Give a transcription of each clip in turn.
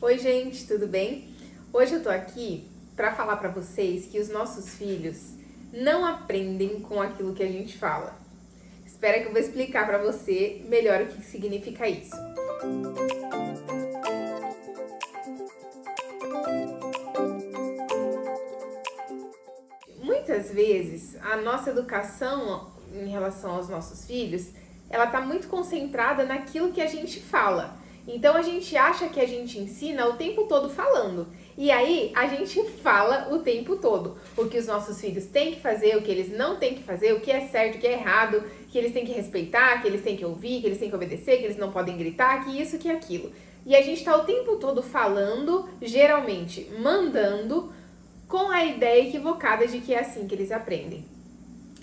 Oi gente, tudo bem? Hoje eu tô aqui para falar para vocês que os nossos filhos não aprendem com aquilo que a gente fala. Espera que eu vou explicar para você melhor o que significa isso. Muitas vezes a nossa educação em relação aos nossos filhos, ela tá muito concentrada naquilo que a gente fala. Então a gente acha que a gente ensina o tempo todo falando. E aí a gente fala o tempo todo o que os nossos filhos têm que fazer, o que eles não têm que fazer, o que é certo, o que é errado, que eles têm que respeitar, que eles têm que ouvir, que eles têm que obedecer, que eles não podem gritar, que isso, que aquilo. E a gente tá o tempo todo falando, geralmente mandando, com a ideia equivocada de que é assim que eles aprendem.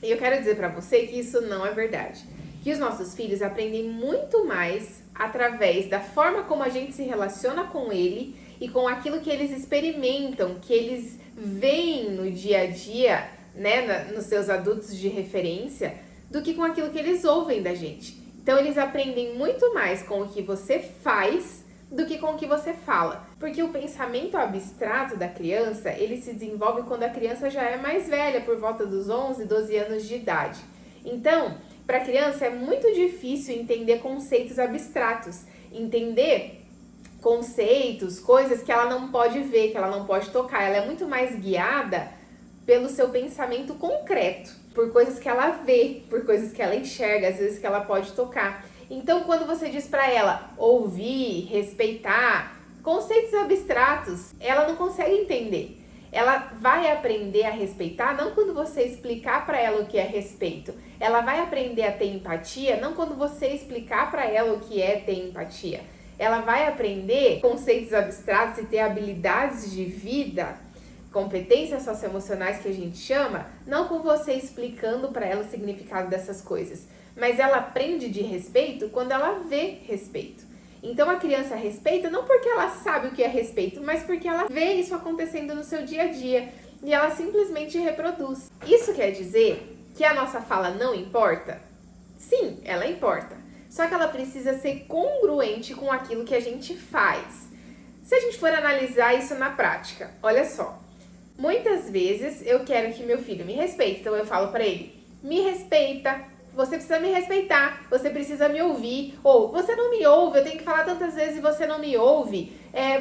E eu quero dizer pra você que isso não é verdade. Que os nossos filhos aprendem muito mais através da forma como a gente se relaciona com ele e com aquilo que eles experimentam, que eles veem no dia a dia, né, nos seus adultos de referência, do que com aquilo que eles ouvem da gente. Então eles aprendem muito mais com o que você faz do que com o que você fala. Porque o pensamento abstrato da criança, ele se desenvolve quando a criança já é mais velha, por volta dos 11, 12 anos de idade. Então, para a criança é muito difícil entender conceitos abstratos, entender conceitos, coisas que ela não pode ver, que ela não pode tocar. Ela é muito mais guiada pelo seu pensamento concreto, por coisas que ela vê, por coisas que ela enxerga, às vezes que ela pode tocar. Então, quando você diz para ela ouvir, respeitar, conceitos abstratos, ela não consegue entender. Ela vai aprender a respeitar não quando você explicar para ela o que é respeito. Ela vai aprender a ter empatia não quando você explicar para ela o que é ter empatia. Ela vai aprender conceitos abstratos e ter habilidades de vida, competências socioemocionais que a gente chama, não com você explicando para ela o significado dessas coisas. Mas ela aprende de respeito quando ela vê respeito. Então a criança respeita não porque ela sabe o que é respeito, mas porque ela vê isso acontecendo no seu dia a dia e ela simplesmente reproduz. Isso quer dizer que a nossa fala não importa? Sim, ela importa. Só que ela precisa ser congruente com aquilo que a gente faz. Se a gente for analisar isso na prática, olha só. Muitas vezes eu quero que meu filho me respeite, então eu falo para ele: me respeita. Você precisa me respeitar, você precisa me ouvir, ou você não me ouve, eu tenho que falar tantas vezes e você não me ouve,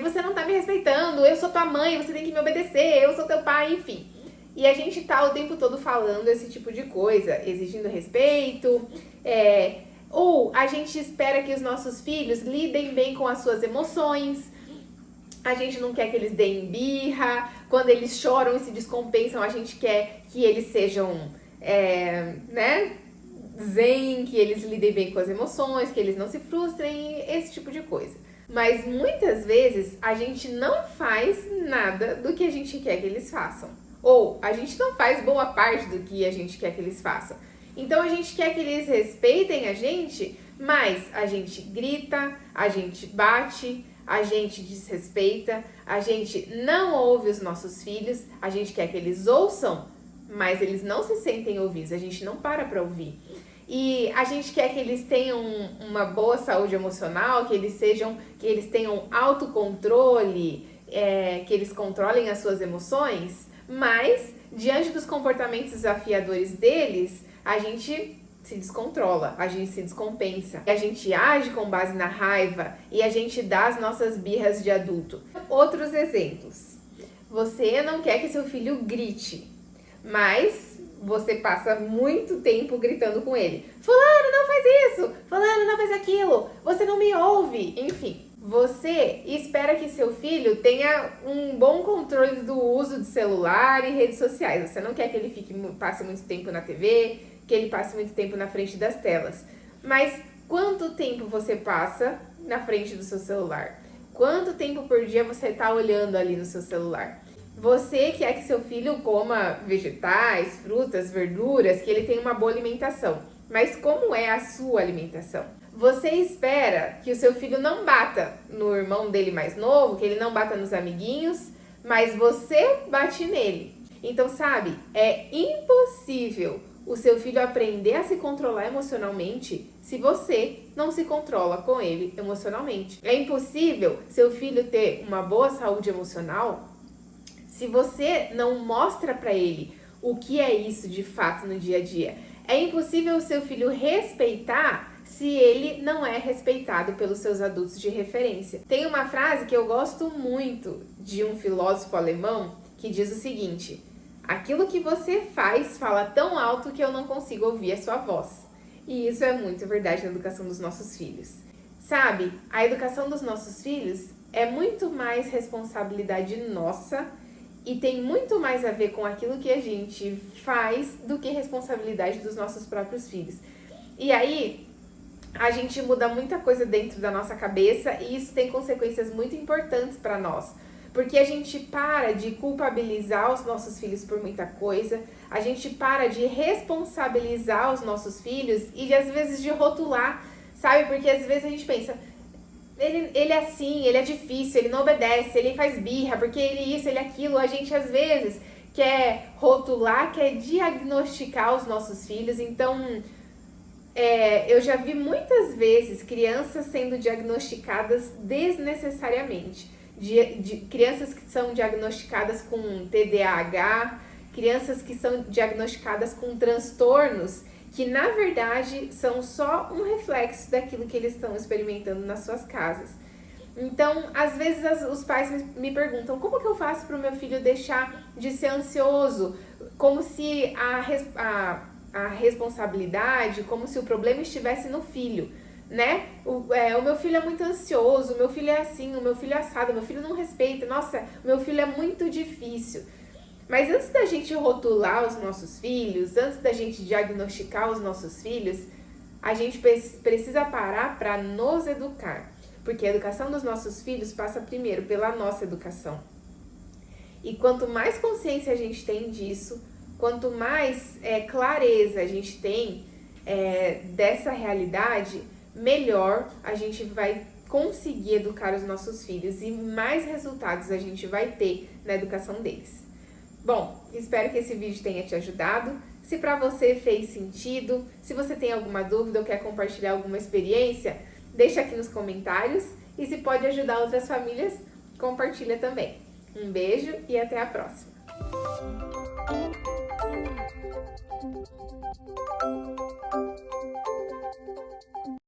você não tá me respeitando, eu sou tua mãe, você tem que me obedecer, eu sou teu pai, enfim. E a gente tá o tempo todo falando esse tipo de coisa, exigindo respeito, ou a gente espera que os nossos filhos lidem bem com as suas emoções, a gente não quer que eles deem birra, quando eles choram e se descompensam, a gente quer que eles sejam, zen, que eles lidem bem com as emoções, que eles não se frustrem, esse tipo de coisa. Mas muitas vezes a gente não faz nada do que a gente quer que eles façam. Ou a gente não faz boa parte do que a gente quer que eles façam. Então a gente quer que eles respeitem a gente, mas a gente grita, a gente bate, a gente desrespeita, a gente não ouve os nossos filhos, a gente quer que eles ouçam, mas eles não se sentem ouvidos, a gente não para ouvir. E a gente quer que eles tenham uma boa saúde emocional, que eles tenham autocontrole, que eles controlem as suas emoções, mas diante dos comportamentos desafiadores deles, a gente se descontrola, a gente se descompensa, a gente age com base na raiva e a gente dá as nossas birras de adulto. Outros exemplos: você não quer que seu filho grite, mas você passa muito tempo gritando com ele. Fulano, não faz isso! Fulano, não faz aquilo! Você não me ouve! Enfim, você espera que seu filho tenha um bom controle do uso de celular e redes sociais. Você não quer que ele passe muito tempo na TV, que ele passe muito tempo na frente das telas. Mas quanto tempo você passa na frente do seu celular? Quanto tempo por dia você está olhando ali no seu celular? Você quer que seu filho coma vegetais, frutas, verduras, que ele tenha uma boa alimentação. Mas como é a sua alimentação? Você espera que o seu filho não bata no irmão dele mais novo, que ele não bata nos amiguinhos, mas você bate nele. Então, sabe, é impossível o seu filho aprender a se controlar emocionalmente se você não se controla com ele emocionalmente. É impossível seu filho ter uma boa saúde emocional se você não mostra para ele o que é isso de fato no dia a dia. É impossível o seu filho respeitar se ele não é respeitado pelos seus adultos de referência. Tem uma frase que eu gosto muito de um filósofo alemão que diz o seguinte: aquilo que você faz fala tão alto que eu não consigo ouvir a sua voz. E isso é muito verdade na educação dos nossos filhos. Sabe, a educação dos nossos filhos é muito mais responsabilidade nossa e tem muito mais a ver com aquilo que a gente faz do que responsabilidade dos nossos próprios filhos. E aí, a gente muda muita coisa dentro da nossa cabeça e isso tem consequências muito importantes para nós. Porque a gente para de culpabilizar os nossos filhos por muita coisa, a gente para de responsabilizar os nossos filhos e de, às vezes, de rotular, sabe? Porque às vezes a gente pensa, ele é assim, ele é difícil, ele não obedece, ele faz birra, porque ele isso, ele aquilo. A gente às vezes quer rotular, quer diagnosticar os nossos filhos. Então, eu já vi muitas vezes crianças sendo diagnosticadas desnecessariamente. De crianças que são diagnosticadas com TDAH, crianças que são diagnosticadas com transtornos que na verdade são só um reflexo daquilo que eles estão experimentando nas suas casas. Então, às vezes os pais me perguntam, como que eu faço para o meu filho deixar de ser ansioso? Como se a responsabilidade, como se o problema estivesse no filho, né? O meu filho é muito ansioso, o meu filho é assim, o meu filho é assado, o meu filho não respeita, nossa, o meu filho é muito difícil. Mas antes da gente rotular os nossos filhos, antes da gente diagnosticar os nossos filhos, a gente precisa parar para nos educar. Porque a educação dos nossos filhos passa primeiro pela nossa educação. E quanto mais consciência a gente tem disso, quanto mais clareza a gente tem dessa realidade, melhor a gente vai conseguir educar os nossos filhos e mais resultados a gente vai ter na educação deles. Bom, espero que esse vídeo tenha te ajudado. Se para você fez sentido, se você tem alguma dúvida ou quer compartilhar alguma experiência, deixa aqui nos comentários. E se pode ajudar outras famílias, compartilha também. Um beijo e até a próxima!